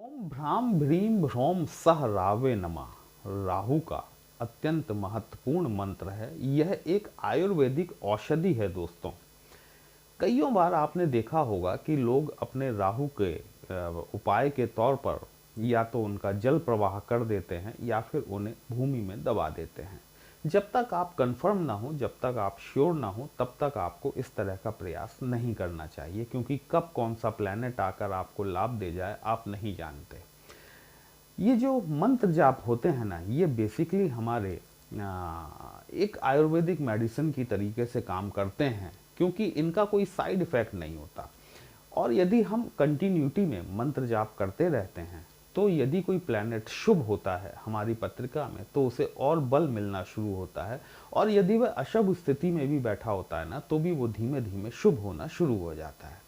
ओम भ्राम भ्रीम भ्रौम सह रावे नमः राहु का अत्यंत महत्वपूर्ण मंत्र है। यह एक आयुर्वेदिक औषधि है दोस्तों। कईयों बार आपने देखा होगा कि लोग अपने राहु के उपाय के तौर पर या तो उनका जल प्रवाह कर देते हैं या फिर उन्हें भूमि में दबा देते हैं। जब तक आप कंफर्म ना हो, जब तक आप श्योर ना हो, तब तक आपको इस तरह का प्रयास नहीं करना चाहिए, क्योंकि कब कौन सा प्लेनेट आकर आपको लाभ दे जाए आप नहीं जानते। ये जो मंत्र जाप होते हैं ना, ये बेसिकली हमारे एक आयुर्वेदिक मेडिसिन की तरीके से काम करते हैं, क्योंकि इनका कोई साइड इफेक्ट नहीं होता। और यदि हम कंटिन्यूटी में मंत्र जाप करते रहते हैं तो यदि कोई प्लैनेट शुभ होता है हमारी पत्रिका में तो उसे और बल मिलना शुरू होता है, और यदि वह अशुभ स्थिति में भी बैठा होता है ना तो भी वो धीमे धीमे शुभ होना शुरू हो जाता है।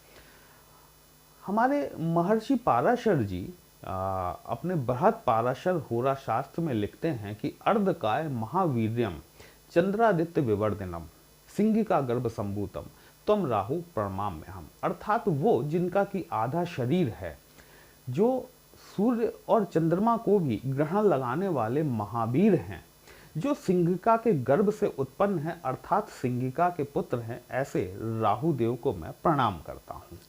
हमारे महर्षि पाराशर जी अपने बृहद पाराशर होरा शास्त्र में लिखते हैं कि अर्धकाय महावीर्यम चंद्रादित्य विवर्धनम सिंगिका गर्भ संभूतम तम राहु प्रणमाम में हम, अर्थात वो जिनका कि आधा शरीर है, जो सूर्य और चंद्रमा को भी ग्रहण लगाने वाले महावीर हैं, जो सिंगिका के गर्भ से उत्पन्न है अर्थात सिंगिका के पुत्र हैं, ऐसे राहुदेव को मैं प्रणाम करता हूँ।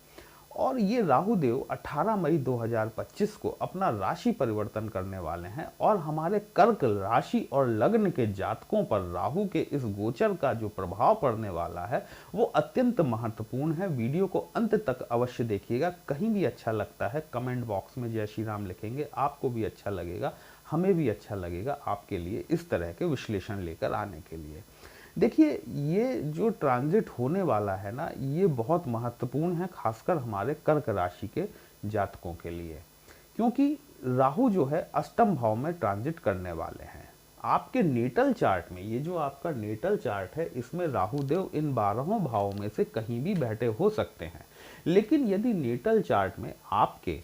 और ये राहुदेव 18 मई 2025 को अपना राशि परिवर्तन करने वाले हैं, और हमारे कर्क राशि और लग्न के जातकों पर राहु के इस गोचर का जो प्रभाव पड़ने वाला है वो अत्यंत महत्वपूर्ण है। वीडियो को अंत तक अवश्य देखिएगा। कहीं भी अच्छा लगता है कमेंट बॉक्स में जय श्री राम लिखेंगे, आपको भी अच्छा लगेगा, हमें भी अच्छा लगेगा आपके लिए इस तरह के विश्लेषण लेकर आने के लिए। देखिए, ये जो ट्रांजिट होने वाला है ना, ये बहुत महत्वपूर्ण है, खासकर हमारे कर्क राशि के जातकों के लिए, क्योंकि राहु जो है अष्टम भाव में ट्रांजिट करने वाले हैं। आपके नेटल चार्ट में, ये जो आपका नेटल चार्ट है, इसमें राहुदेव इन 12 भावों में से कहीं भी बैठे हो सकते हैं। लेकिन यदि नेटल चार्ट में, आपके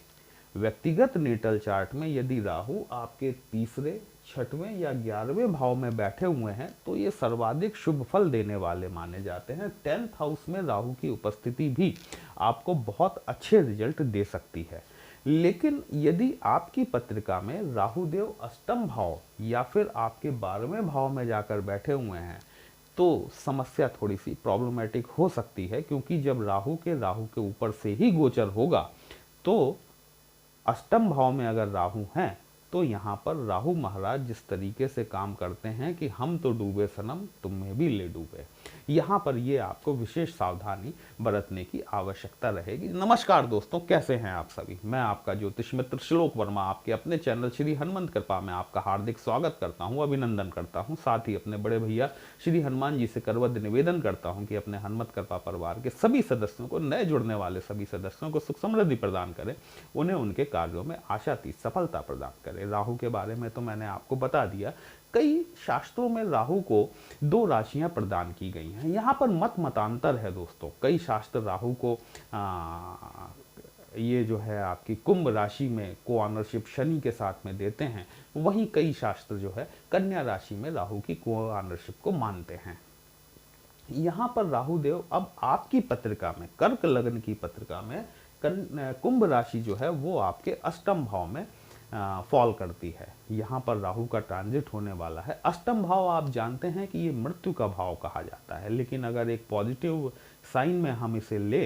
व्यक्तिगत नेटल चार्ट में यदि राहु आपके तीसरे, छठवें या 11वें भाव में बैठे हुए हैं तो ये सर्वाधिक शुभ फल देने वाले माने जाते हैं। 10th हाउस में राहु की उपस्थिति भी आपको बहुत अच्छे रिजल्ट दे सकती है। लेकिन यदि आपकी पत्रिका में राहुदेव अष्टम भाव या फिर आपके 12वें भाव में जाकर बैठे हुए हैं तो समस्या थोड़ी सी प्रॉब्लमेटिक हो सकती है, क्योंकि जब राहु के ऊपर से ही गोचर होगा तो अष्टम भाव में अगर राहु हैं तो यहाँ पर राहु महाराज जिस तरीके से काम करते हैं कि हम तो डूबे सनम तुम्हें भी ले डूबे, यहाँ पर ये आपको विशेष सावधानी बरतने की आवश्यकता रहेगी। नमस्कार दोस्तों, कैसे हैं आप सभी? मैं आपका ज्योतिष मित्र श्लोक वर्मा आपके अपने चैनल श्री हनुमंत कृपा में आपका हार्दिक स्वागत करता हूँ, अभिनंदन करता हूँ। साथ ही अपने बड़े भैया श्री हनुमान जी से करवद निवेदन करता हूँ कि अपने हनुमत कृपा परिवार के सभी सदस्यों को, नए जुड़ने वाले सभी सदस्यों को सुख समृद्धि प्रदान करें, उन्हें उनके कार्यों में आशातीत सफलता प्रदान करें। राहु के बारे में तो मैंने आपको बता दिया। कई शास्त्रों में राहु को 2 राशियां प्रदान की गई हैं। यहाँ पर मतांतर है दोस्तों। कई शास्त्र राहु को ये जो है आपकी कुंभ राशि में को ऑनरशिप शनि के साथ में देते हैं, वहीं कई शास्त्र जो है कन्या राशि में राहु की को ऑनरशिप को मानते हैं। यहाँ पर राहुदेव अब आपकी पत्रिका में, कर्क लग्न की पत्रिका में कुंभ राशि जो है वो आपके अष्टम भाव में फॉल करती है। यहाँ पर राहु का ट्रांजिट होने वाला है। अष्टम भाव आप जानते हैं कि ये मृत्यु का भाव कहा जाता है, लेकिन अगर एक पॉजिटिव साइन में हम इसे ले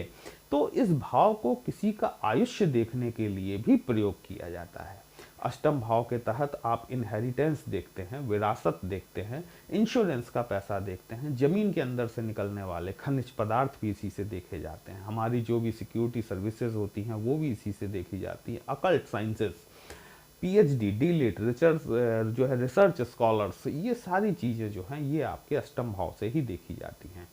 तो इस भाव को किसी का आयुष्य देखने के लिए भी प्रयोग किया जाता है। अष्टम भाव के तहत आप इनहेरिटेंस देखते हैं, विरासत देखते हैं, इंश्योरेंस का पैसा देखते हैं, जमीन के अंदर से निकलने वाले खनिज पदार्थ भी इसी से देखे जाते हैं, हमारी जो भी सिक्योरिटी सर्विसेज होती हैं वो भी इसी से देखी जाती हैं। Occult sciences, PhD, DLitt, research जो है रिसर्च स्कॉलर्स, ये सारी चीज़ें जो हैं ये आपके अष्टम भाव से ही देखी जाती हैं।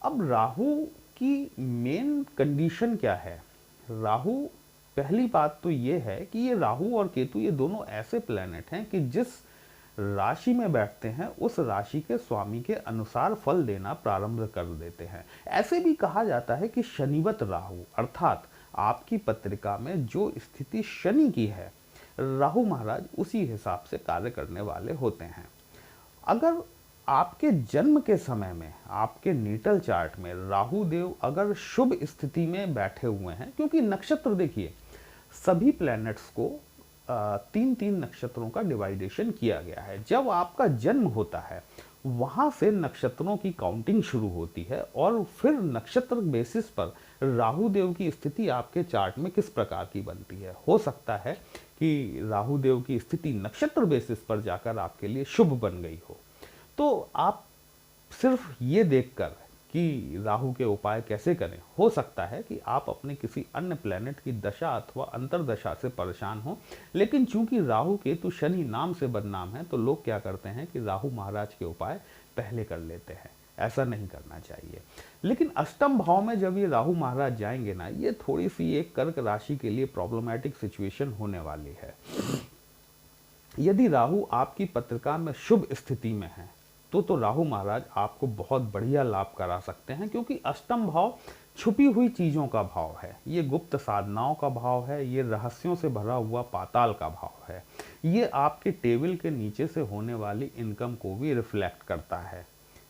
अब राहु की मेन कंडीशन क्या है? राहु, पहली बात तो ये है कि ये राहु और केतु ये दोनों ऐसे प्लैनेट हैं कि जिस राशि में बैठते हैं उस राशि के स्वामी के अनुसार फल देना प्रारंभ कर देते हैं। ऐसे भी कहा जाता है कि शनिवत राहु, अर्थात आपकी पत्रिका में जो स्थिति शनि की है, राहु महाराज उसी हिसाब से कार्य करने वाले होते हैं। अगर आपके जन्म के समय में आपके नीटल चार्ट में राहु देव अगर शुभ स्थिति में बैठे हुए हैं, क्योंकि नक्षत्र देखिए, सभी प्लैनेट्स को तीन तीन नक्षत्रों का डिवाइडेशन किया गया है। जब आपका जन्म होता है वहां से नक्षत्रों की काउंटिंग शुरू होती है और फिर नक्षत्र बेसिस पर राहु देव की स्थिति आपके चार्ट में किस प्रकार की बनती है। हो सकता है कि राहु देव की स्थिति नक्षत्र बेसिस पर जाकर आपके लिए शुभ बन गई हो, तो आप सिर्फ ये देखकर कि राहु के उपाय कैसे करें, हो सकता है कि आप अपने किसी अन्य प्लेनेट की दशा अथवा अंतरदशा से परेशान हो। लेकिन चूंकि राहु केतु शनि नाम से बदनाम है, तो लोग क्या करते हैं कि राहु महाराज के उपाय पहले कर लेते हैं। ऐसा नहीं करना चाहिए। लेकिन अष्टम भाव में जब ये राहु महाराज जाएंगे ना, ये थोड़ी सी एक कर्क राशि के लिए प्रॉब्लमैटिक सिचुएशन होने वाली है। यदि राहु आपकी पत्रिका में शुभ स्थिति में है तो राहु महाराज आपको बहुत बढ़िया लाभ करा सकते हैं, क्योंकि अष्टम भाव छुपी हुई चीजों का भाव है, ये गुप्त साधनाओं का भाव है, ये रहस्यों से भरा हुआ पाताल का भाव है। ये आपके टेबल के नीचे से होने वाली इनकम को भी रिफ्लेक्ट करता है।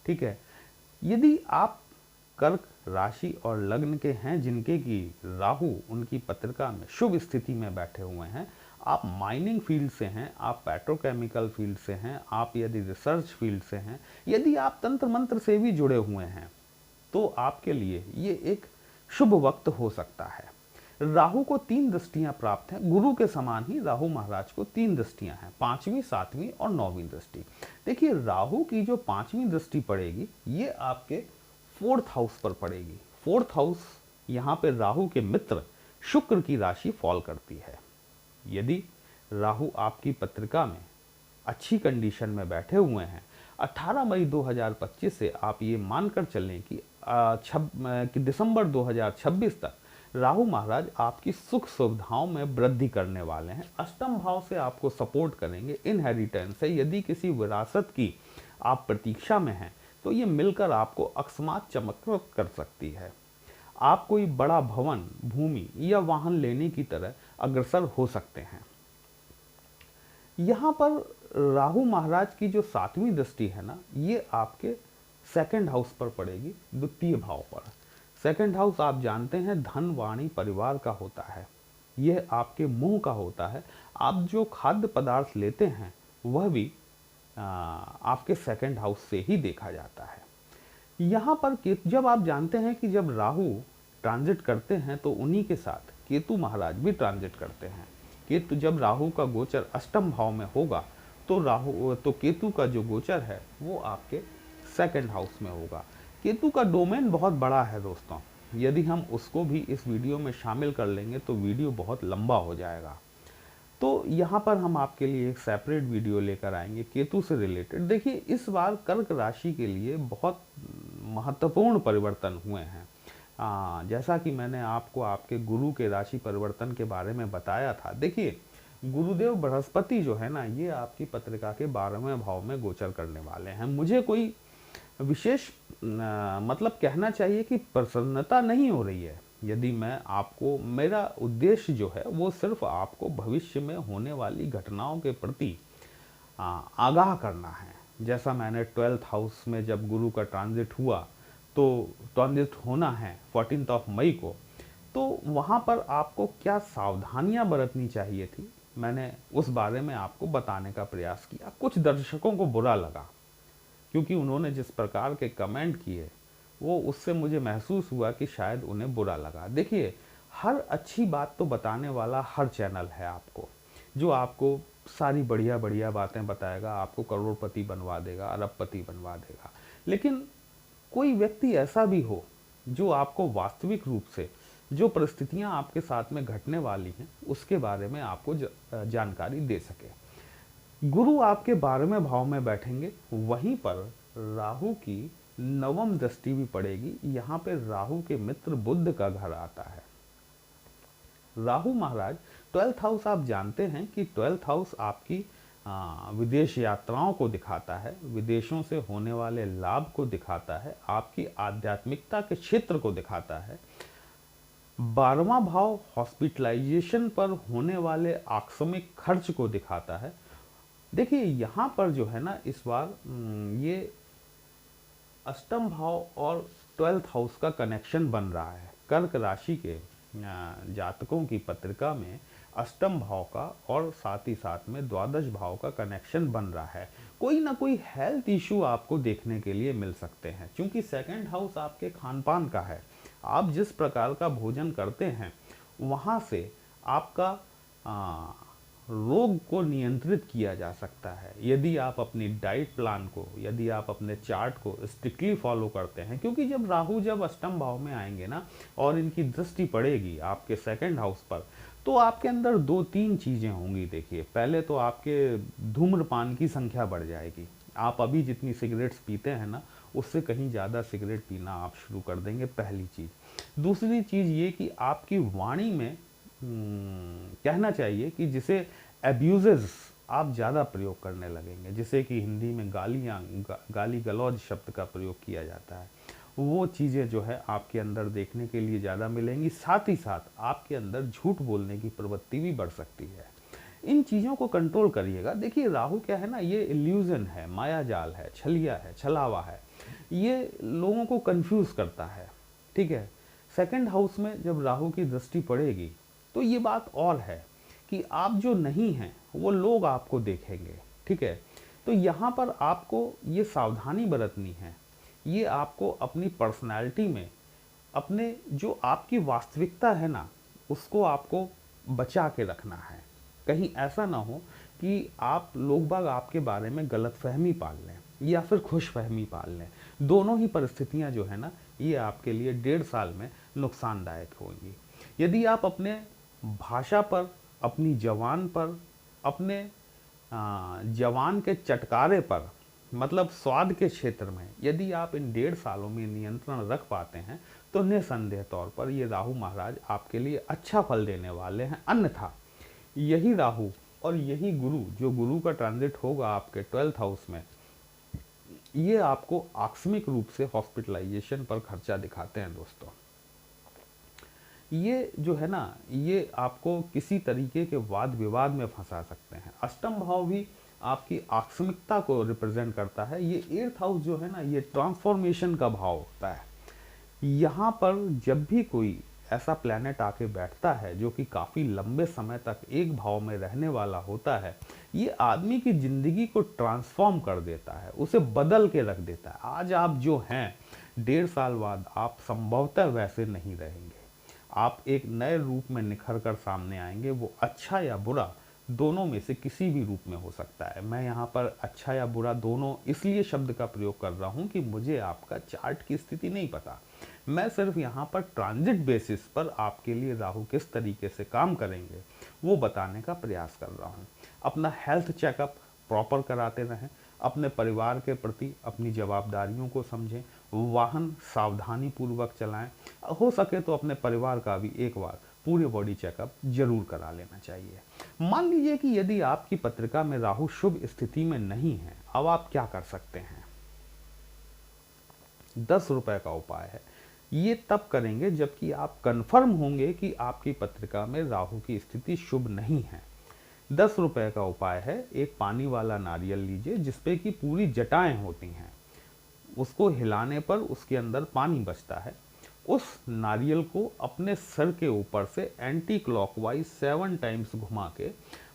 ठीक है, यदि आप कर्क राशि और लग्न के हैं जिनके की राहु उनकी पत्रिका में शुभ स्थिति में बैठे हुए हैं, आप माइनिंग फील्ड से हैं, आप पेट्रोकेमिकल फील्ड से हैं, आप यदि रिसर्च फील्ड से हैं, यदि आप तंत्र मंत्र से भी जुड़े हुए हैं, तो आपके लिए ये एक शुभ वक्त हो सकता है। राहु को 3 दृष्टियां प्राप्त हैं, गुरु के समान ही राहु महाराज को 3 दृष्टियां हैं, 5वीं 7वीं और 9वीं दृष्टि। देखिए, राहु की जो 5वीं दृष्टि पड़ेगी ये आपके 4th हाउस पर पड़ेगी। 4th हाउस यहाँ पे राहु के मित्र शुक्र की राशि फॉल करती है। यदि राहु आपकी पत्रिका में अच्छी कंडीशन में बैठे हुए हैं, 18 मई 2025 से आप ये मानकर चलें कि दिसंबर 2026 तक राहु महाराज आपकी सुख सुविधाओं में वृद्धि करने वाले हैं। अष्टम भाव से आपको सपोर्ट करेंगे, इनहेरिटेंस है, यदि किसी विरासत की आप प्रतीक्षा में हैं तो ये मिलकर आपको अकस्मात चमत्कृत कर सकती है। आप कोई बड़ा भवन, भूमि या वाहन लेने की तरह अग्रसर हो सकते हैं। यहां पर राहु महाराज की जो 7वीं दृष्टि है ना, ये आपके 2nd हाउस पर पड़ेगी, द्वितीय भाव पर। 2nd हाउस आप जानते हैं धन, वाणी, परिवार का होता है, यह आपके मुंह का होता है। आप जो खाद्य पदार्थ लेते हैं वह भी आपके 2nd हाउस से ही देखा जाता है। यहाँ पर जब आप जानते हैं कि जब राहु ट्रांजिट करते हैं तो उन्हीं के साथ केतु महाराज भी ट्रांजिट करते हैं। केतु, जब राहु का गोचर अष्टम भाव में होगा तो केतु का जो गोचर है वो आपके 2nd हाउस में होगा। केतु का डोमेन बहुत बड़ा है दोस्तों, यदि हम उसको भी इस वीडियो में शामिल कर लेंगे तो वीडियो बहुत लंबा हो जाएगा। तो यहाँ पर हम आपके लिए एक सेपरेट वीडियो लेकर आएंगे केतु से रिलेटेड। देखिए, इस बार कर्क राशि के लिए बहुत महत्वपूर्ण परिवर्तन हुए हैं। जैसा कि मैंने आपको आपके गुरु के राशि परिवर्तन के बारे में बताया था। देखिए, गुरुदेव बृहस्पति जो है ना, ये आपकी पत्रिका के 12वें भाव में गोचर करने वाले हैं। मुझे कोई विशेष मतलब कहना चाहिए कि प्रसन्नता नहीं हो रही है। यदि मैं आपको, मेरा उद्देश्य जो है वो सिर्फ आपको भविष्य में होने वाली घटनाओं के प्रति आगाह करना है। जैसा मैंने 12th हाउस में जब गुरु का ट्रांजिट हुआ, तो ट्रांजिट होना है 14 मई को, तो वहाँ पर आपको क्या सावधानियाँ बरतनी चाहिए थी, मैंने उस बारे में आपको बताने का प्रयास किया। कुछ दर्शकों को बुरा लगा, क्योंकि उन्होंने जिस प्रकार के कमेंट किए वो, उससे मुझे महसूस हुआ कि शायद उन्हें बुरा लगा। देखिए, हर अच्छी बात तो बताने वाला हर चैनल है आपको, जो आपको सारी बढ़िया बढ़िया बातें बताएगा, आपको करोड़पति बनवा देगा, अरबपति बनवा देगा। लेकिन कोई व्यक्ति ऐसा भी हो जो आपको वास्तविक रूप से जो परिस्थितियां आपके साथ में घटने वाली हैं उसके बारे में आपको जानकारी दे सके। गुरु आपके 12वें भाव में बैठेंगे, वहीं पर राहु की 9वीं दृष्टि भी पड़ेगी। यहाँ पे राहु के मित्र बुध का घर आता है। राहु महाराज 12th हाउस, आप जानते हैं कि 12th हाउस आपकी विदेश यात्राओं को दिखाता है, विदेशों से होने वाले लाभ को दिखाता है, आपकी आध्यात्मिकता के क्षेत्र को दिखाता है। 12वां भाव हॉस्पिटलाइजेशन पर होने वाले आकस्मिक खर्च को दिखाता है। देखिए, यहाँ पर जो है ना, इस बार ये अष्टम भाव और 12th हाउस का कनेक्शन बन रहा है। कर्क राशि के जातकों की पत्रिका में अष्टम भाव का और साथ ही साथ में द्वादश भाव का कनेक्शन बन रहा है। कोई ना कोई हेल्थ इशू आपको देखने के लिए मिल सकते हैं, क्योंकि सेकंड हाउस आपके खान पान का है। आप जिस प्रकार का भोजन करते हैं वहाँ से आपका रोग को नियंत्रित किया जा सकता है, यदि आप अपनी डाइट प्लान को, यदि आप अपने चार्ट को स्ट्रिक्टली फॉलो करते हैं। क्योंकि जब राहु जब अष्टम भाव में आएंगे ना और इनकी दृष्टि पड़ेगी आपके सेकंड हाउस पर, तो आपके अंदर दो तीन चीज़ें होंगी। देखिए, पहले तो आपके धूम्रपान की संख्या बढ़ जाएगी। आप अभी जितनी सिगरेट्स पीते हैं ना, उससे कहीं ज़्यादा सिगरेट पीना आप शुरू कर देंगे, पहली चीज़। दूसरी चीज़ ये कि आपकी वाणी में कहना चाहिए कि जिसे एब्यूजेस आप ज़्यादा प्रयोग करने लगेंगे, जिसे कि हिंदी में गाली गलौज शब्द का प्रयोग किया जाता है, वो चीज़ें जो है आपके अंदर देखने के लिए ज़्यादा मिलेंगी। साथ ही साथ आपके अंदर झूठ बोलने की प्रवृत्ति भी बढ़ सकती है। इन चीज़ों को कंट्रोल करिएगा। देखिए, राहु क्या है ना, ये इल्यूजन है, माया जाल है, छलिया है, छलावा है, ये लोगों को कंफ्यूज करता है। ठीक है, सेकंड हाउस में जब राहु की दृष्टि पड़ेगी तो ये बात और है कि आप जो नहीं हैं वो लोग आपको देखेंगे। ठीक है, तो यहाँ पर आपको ये सावधानी बरतनी है। ये आपको अपनी पर्सनैलिटी में, अपने जो आपकी वास्तविकता है ना, उसको आपको बचा के रखना है। कहीं ऐसा ना हो कि आप लोग बाग आपके बारे में गलतफहमी पाल लें या फिर खुशफहमी पाल लें। दोनों ही परिस्थितियां जो है ना, ये आपके लिए 1.5 साल में नुकसानदायक होंगी। यदि आप अपने भाषा पर, अपनी जवान पर, अपने जवान के चटकारे पर, मतलब स्वाद के क्षेत्र में, यदि आप इन 1.5 सालों में नियंत्रण रख पाते हैं तो निसंदेह तौर पर ये राहु महाराज आपके लिए अच्छा फल देने वाले हैं। अन्यथा यही राहु और यही गुरु, जो गुरु का ट्रांजिट होगा आपके 12th हाउस में, ये आपको आकस्मिक रूप से हॉस्पिटलाइजेशन पर खर्चा दिखाते हैं दोस्तों। ये जो है ना, ये आपको किसी तरीके के वाद विवाद में फंसा सकते हैं। अष्टम भाव भी आपकी आकस्मिकता को रिप्रेजेंट करता है। ये 8th हाउस जो है ना, ये ट्रांसफॉर्मेशन का भाव होता है। यहाँ पर जब भी कोई ऐसा प्लैनेट आके बैठता है जो कि काफ़ी लंबे समय तक एक भाव में रहने वाला होता है, ये आदमी की ज़िंदगी को ट्रांसफॉर्म कर देता है, उसे बदल के रख देता है। आज आप जो हैं, 1.5 साल बाद आप संभवतः वैसे नहीं रहेंगे। आप एक नए रूप में निखर कर सामने आएंगे। वो अच्छा या बुरा दोनों में से किसी भी रूप में हो सकता है। मैं यहाँ पर अच्छा या बुरा दोनों इसलिए शब्द का प्रयोग कर रहा हूँ कि मुझे आपका चार्ट की स्थिति नहीं पता। मैं सिर्फ यहाँ पर ट्रांजिट बेसिस पर आपके लिए राहु किस तरीके से काम करेंगे वो बताने का प्रयास कर रहा हूँ। अपना हेल्थ चेकअप प्रॉपर कराते रहें। अपने परिवार के प्रति अपनी जवाबदारियों को समझें। वाहन सावधानी पूर्वक चलाएं। हो सके तो अपने परिवार का भी एक बार पूरे बॉडी चेकअप जरूर करा लेना चाहिए। मान लीजिए कि यदि आपकी पत्रिका में राहु शुभ स्थिति में नहीं है, अब आप क्या कर सकते हैं? 10 रुपए का उपाय है। ये तब करेंगे जबकि आप कंफर्म होंगे कि आपकी पत्रिका में राहु की स्थिति शुभ नहीं है। 10 रुपए का उपाय है, एक पानी वाला नारियल लीजिए जिसपे कि पूरी जटाएं होती हैं। उसको हिलाने पर उसके अंदर पानी बचता है। उस नारियल को अपने सर के ऊपर से एंटी क्लॉकवाइज 7 टाइम्स घुमा के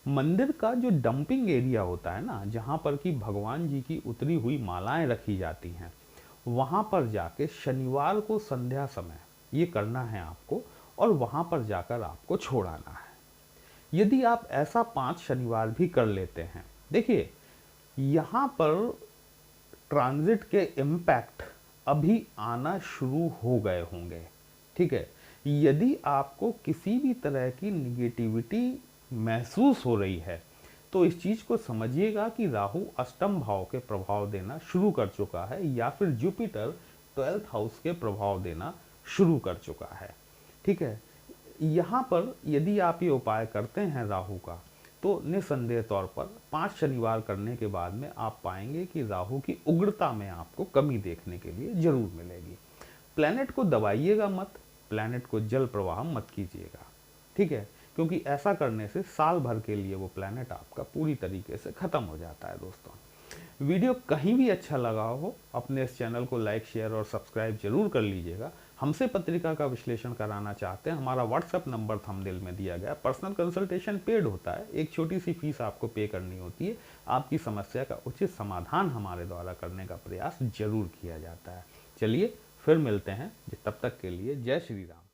मंदिर का जो डंपिंग एरिया होता है ना, जहाँ पर कि भगवान जी की उतरी हुई मालाएं रखी जाती हैं, वहाँ पर जाके शनिवार को संध्या समय ये करना है आपको, और वहाँ पर जाकर आपको छोड़ाना है। यदि आप ऐसा 5 शनिवार भी कर लेते हैं, देखिए यहाँ पर ट्रांजिट के इम्पैक्ट अभी आना शुरू हो गए होंगे। ठीक है, यदि आपको किसी भी तरह की निगेटिविटी महसूस हो रही है तो इस चीज को समझिएगा कि राहु अष्टम भाव के प्रभाव देना शुरू कर चुका है, या फिर जुपिटर 12th हाउस के प्रभाव देना शुरू कर चुका है। ठीक है, यहाँ पर यदि आप ये उपाय करते हैं राहु का, तो निसंदेह तौर पर 5 शनिवार करने के बाद में आप पाएंगे कि राहु की उग्रता में आपको कमी देखने के लिए जरूर मिलेगी। प्लैनेट को दबाइएगा मत, प्लैनेट को जल प्रवाह मत कीजिएगा। ठीक है, क्योंकि ऐसा करने से साल भर के लिए वो प्लैनेट आपका पूरी तरीके से खत्म हो जाता है। दोस्तों, वीडियो कहीं भी अच्छा लगा हो, अपने इस चैनल को लाइक, शेयर और सब्सक्राइब जरूर कर लीजिएगा। हमसे पत्रिका का विश्लेषण कराना चाहते हैं, हमारा व्हाट्सएप नंबर थंबनेल में दिया गया। पर्सनल कंसल्टेशन पेड होता है, एक छोटी सी फीस आपको पे करनी होती है। आपकी समस्या का उचित समाधान हमारे द्वारा करने का प्रयास जरूर किया जाता है। चलिए फिर मिलते हैं, तब तक के लिए जय श्री राम।